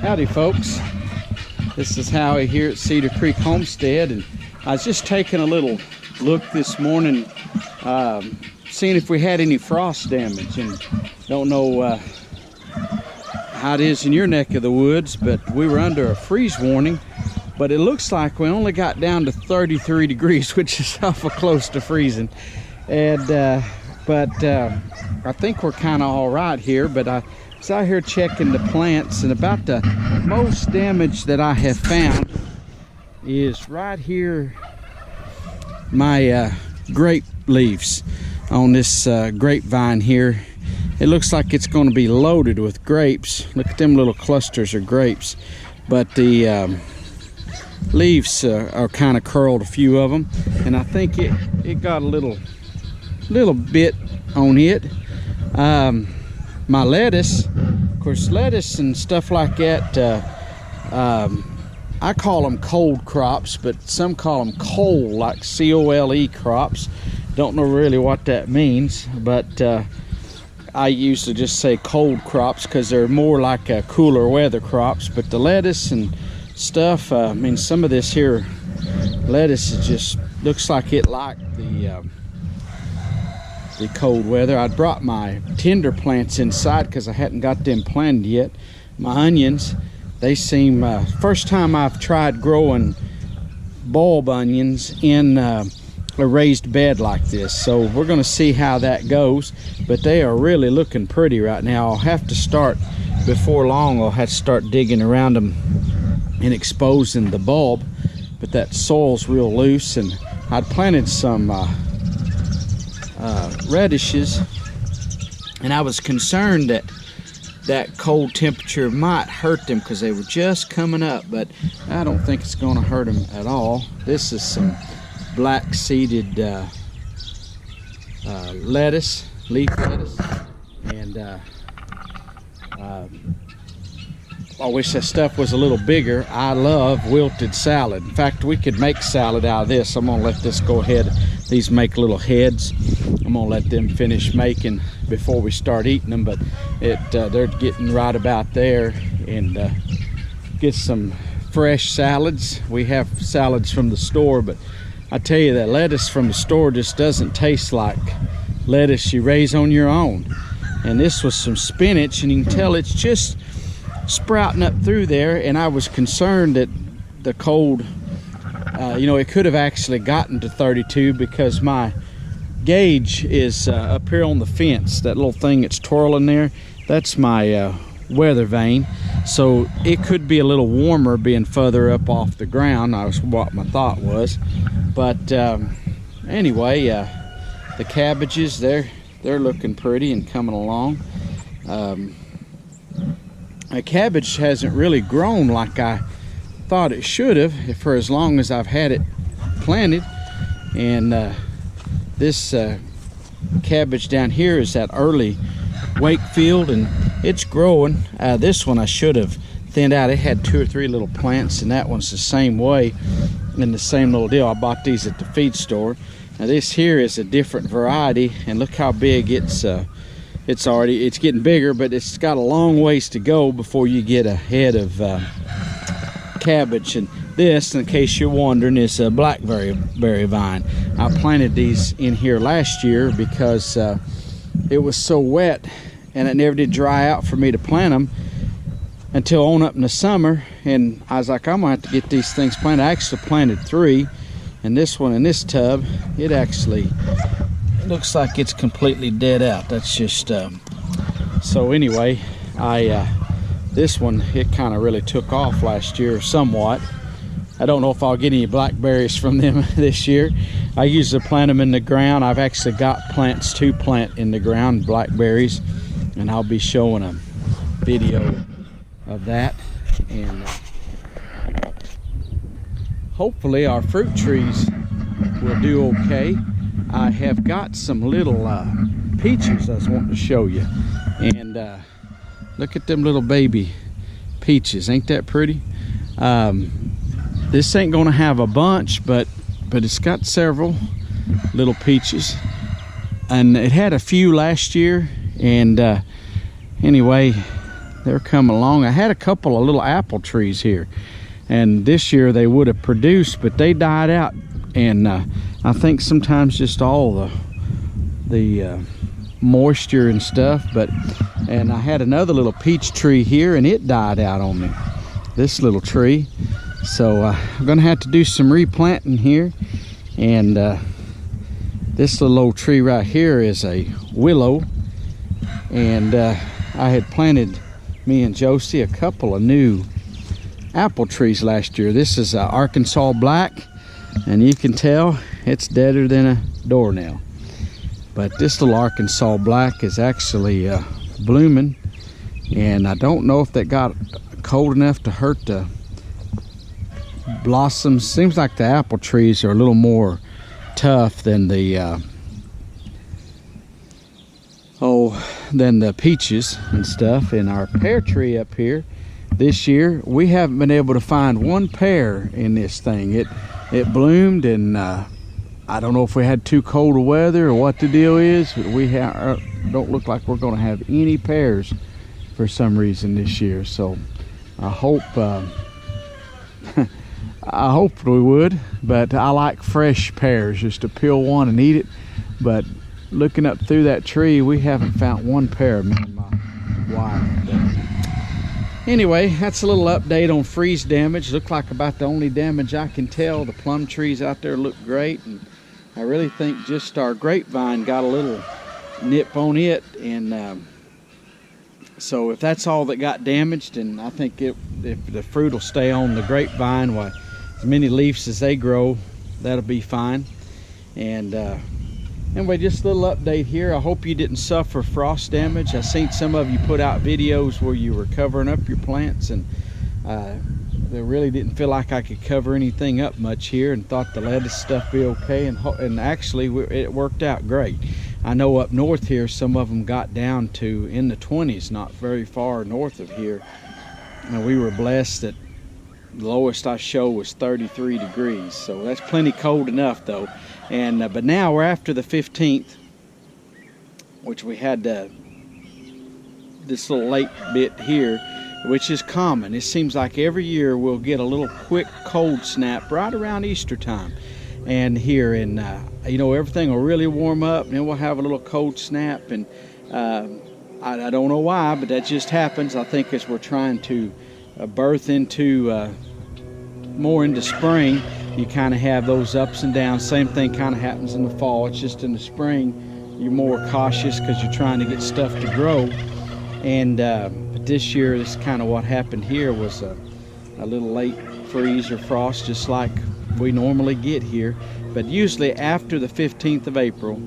Howdy folks, this is Howie here at Cedar Creek Homestead, and I was just taking a little look this morning, seeing if we had any frost damage, and don't know how it is in your neck of the woods, but we were under a freeze warning, but it looks like we only got down to 33 degrees, which is awful close to freezing. And I think we're kind of all right here, but I was out here checking the plants, and about the most damage that I have found is right here, my grape leaves on this grapevine here. It looks like it's going to be loaded with grapes. Look at them little clusters of grapes, but the leaves are kind of curled, a few of them, and I think it got a little bit on it. My lettuce, of course, lettuce and stuff like that, I call them cold crops, but some call them cole, like C-O-L-E crops. Don't know really what that means, but I used to just say cold crops because they're more like cooler weather crops. But the lettuce and stuff, I mean, some of this here lettuce is just looks like it liked the cold weather. I brought my tender plants inside because I hadn't got them planted yet. My onions, they seem first time I've tried growing bulb onions in a raised bed like this, so we're going to see how that goes. But they are really looking pretty right now. I'll have to start, before long I'll have to start digging around them and exposing the bulb, but that soil's real loose. And I'd planted some radishes, and I was concerned that cold temperature might hurt them because they were just coming up, but I don't think it's going to hurt them at all. This is some black seeded lettuce, leaf lettuce, and I wish that stuff was a little bigger. I love wilted salad. In fact, we could make salad out of this. I'm gonna let this go ahead. These make little heads. I'm gonna let them finish making before we start eating them, but they're getting right about there. And get some fresh salads. We have salads from the store, but I tell you, that lettuce from the store just doesn't taste like lettuce you raise on your own. And this was some spinach, and you can tell it's just sprouting up through there. And I was concerned that the cold, it could have actually gotten to 32 because my gauge is up here on the fence. That little thing that's twirling there, that's my weather vane. So it could be a little warmer being further up off the ground. That was what my thought was. But anyway, the cabbages, they're looking pretty and coming along. My cabbage hasn't really grown like I thought it should have for as long as I've had it planted. And this cabbage down here is that early Wakefield, and it's growing. This one I should have thinned out. It had 2 or 3 little plants, and that one's the same way, and the same little deal. I bought these at the feed store. Now this here is a different variety, and look how big it's getting bigger, but it's got a long ways to go before you get a head of cabbage. And this, in case you're wondering, is a blackberry vine. I planted these in here last year because it was so wet, and it never did dry out for me to plant them until on up in the summer. And I was like, I'm gonna have to get these things planted. I actually planted 3, and this one in this tub, it actually looks like it's completely dead out. That's just so anyway, this one, it kind of really took off last year somewhat. I don't know if I'll get any blackberries from them this year. I usually plant them in the ground. I've actually got plants to plant in the ground, blackberries, and I'll be showing a video of that. And hopefully our fruit trees will do okay. I have got some little peaches I was wanting to show you, and look at them little baby peaches. Ain't that pretty? This ain't gonna have a bunch, but it's got several little peaches, and it had a few last year. And anyway, they're coming along. I had a couple of little apple trees here, and this year they would have produced, but they died out. And I think sometimes just all the moisture and stuff. And I had another little peach tree here, and it died out on me, this little tree. So I'm gonna have to do some replanting here. And this little old tree right here is a willow, and I had planted, me and Josie, a couple of new apple trees last year. This is Arkansas black, and you can tell it's deader than a doornail. But this little Arkansas black is actually blooming, and I don't know if that got cold enough to hurt the blossoms. Seems like the apple trees are a little more tough than the than the peaches and stuff. And our pear tree up here this year, we haven't been able to find one pear in this thing. It bloomed, and I don't know if we had too cold of weather or what the deal is, but we don't look like we're going to have any pears for some reason this year. So I hope I hoped we would, but I like fresh pears, just to peel one and eat it. But looking up through that tree, we haven't found one pear, me and my wife. But anyway, that's a little update on freeze damage. Looked like about the only damage I can tell. The plum trees out there look great, and I really think just our grapevine got a little nip on it. And so if that's all that got damaged, and I think if the fruit will stay on the grapevine, why, as many leaves as they grow, that'll be fine. And anyway, just a little update here. I hope you didn't suffer frost damage. I've seen some of you put out videos where you were covering up your plants, and they really didn't feel like I could cover anything up much here, and thought the lettuce stuff be okay, and actually it worked out great. I know up north here some of them got down to in the 20s, not very far north of here, and we were blessed that the lowest I show was 33 degrees, so that's plenty cold enough though. And but now we're after the 15th, which we had this little late bit here, which is common. It seems like every year we'll get a little quick cold snap right around Easter time, and here, and you know, everything will really warm up, and then we'll have a little cold snap. And I don't know why, but that just happens. I think as we're trying to birth into more into spring, you kind of have those ups and downs. Same thing kind of happens in the fall. It's just in the spring you're more cautious because you're trying to get stuff to grow. And but this year, this is kind of what happened here, was a little late freeze or frost, just like we normally get here. But usually after the 15th of April,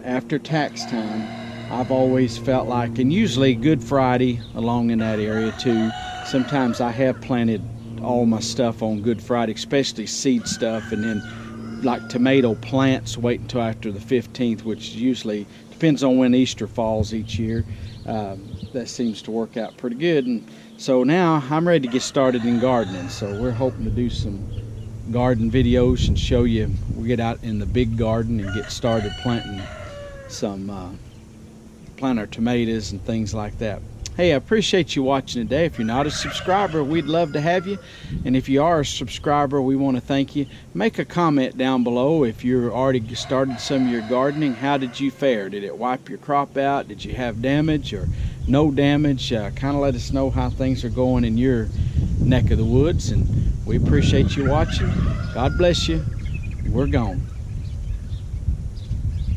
after tax time, I've always felt like, and usually Good Friday along in that area too. Sometimes I have planted all my stuff on Good Friday, especially seed stuff, and then like tomato plants wait until after the 15th, which usually depends on when Easter falls each year. That seems to work out pretty good. And so now I'm ready to get started in gardening. So we're hoping to do some garden videos and show you, we get out in the big garden and get started planting some plant our tomatoes and things like that. Hey, I appreciate you watching today. If you're not a subscriber, we'd love to have you. And if you are a subscriber, we want to thank you. Make a comment down below if you're already started some of your gardening. How did you fare? Did it wipe your crop out? Did you have damage or no damage? Kind of let us know how things are going in your neck of the woods. And we appreciate you watching. God bless you. We're gone.